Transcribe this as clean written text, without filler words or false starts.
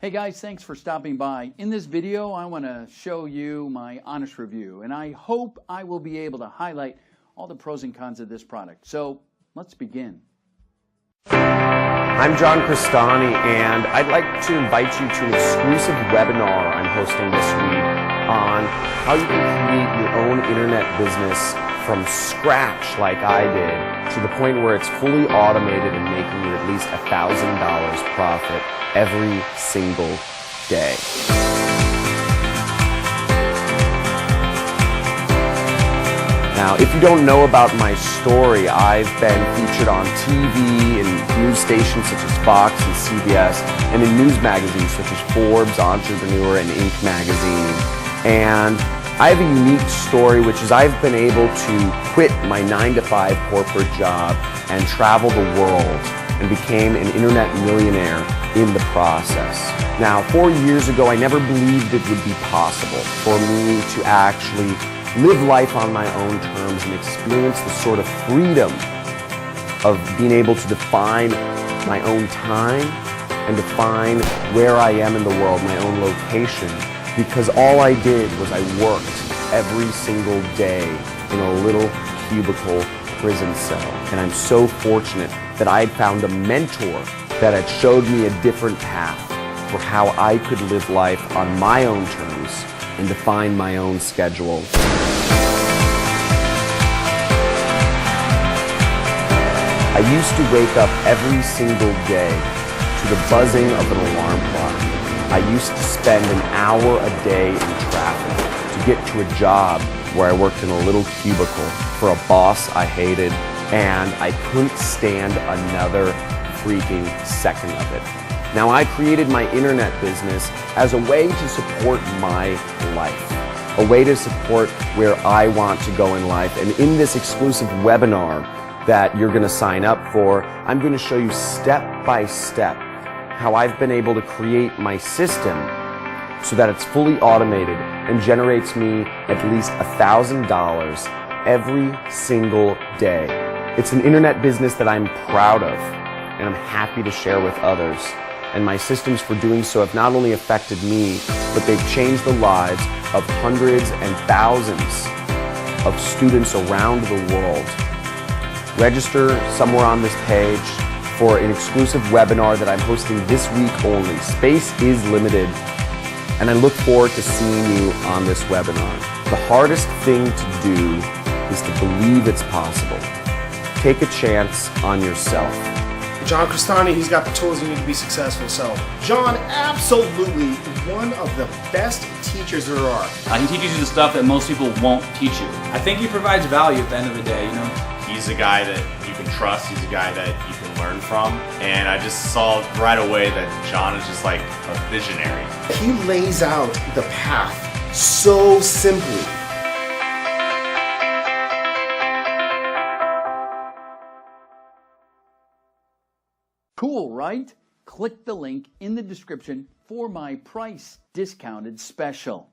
Hey guys, thanks for stopping by. In this video, I want to show you my honest review, and I hope I will be able to highlight all the pros and cons of this product. So let's begin. I'm John Cristani, and I'd like to invite you to an exclusive webinar I'm hosting this week on how you can create your own internet business from scratch like I did, to the point where it's fully automated and making you at least $1,000 profit every single day. Now, if you don't know about my story, I've been featured on TV and news stations such as Fox and CBS, and in news magazines such as Forbes, Entrepreneur, and Inc. magazine. And I have a unique story, which is I've been able to quit my 9-to-5 corporate job and travel the world, and became an internet millionaire in the process. Now, 4 years ago, I never believed it would be possible for me to actually live life on my own terms and experience the sort of freedom of being able to define my own time and define where I am in the world, my own location, because all I did was I worked every single day in a little cubicle prison cell. And I'm so fortunate that I had found a mentor that had showed me a different path for how I could live life on my own terms and define my own schedule. I used to wake up every single day to the buzzing of an alarm clock. I used to spend an hour a day in traffic to get to a job where I worked in a little cubicle for a boss I hated, and I couldn't stand another freaking second of it. Now, I created my internet business as a way to support my life, a way to support where I want to go in life. And in this exclusive webinar that you're going to sign up for, I'm going to show you step by step how I've been able to create my system so that it's fully automated and generates me at least $1,000 every single day. It's an internet business that I'm proud of and I'm happy to share with others. And my systems for doing so have not only affected me, but they've changed the lives of hundreds and thousands of students around the world. Register somewhere on this page for an exclusive webinar that I'm hosting this week only. Space is limited, and I look forward to seeing you on this webinar. The hardest thing to do is to believe it's possible. Take a chance on yourself. John Cristani, he's got the tools you need to be successful. So, John, absolutely one of the best teachers there are. He teaches you the stuff that most people won't teach you. I think he provides value at the end of the day, you know? He's a guy that you can trust, he's a guy that you can learn from, and I just saw right away that John is just like a visionary. He lays out the path so simply. Cool, right? Click the link in the description for my price discounted special.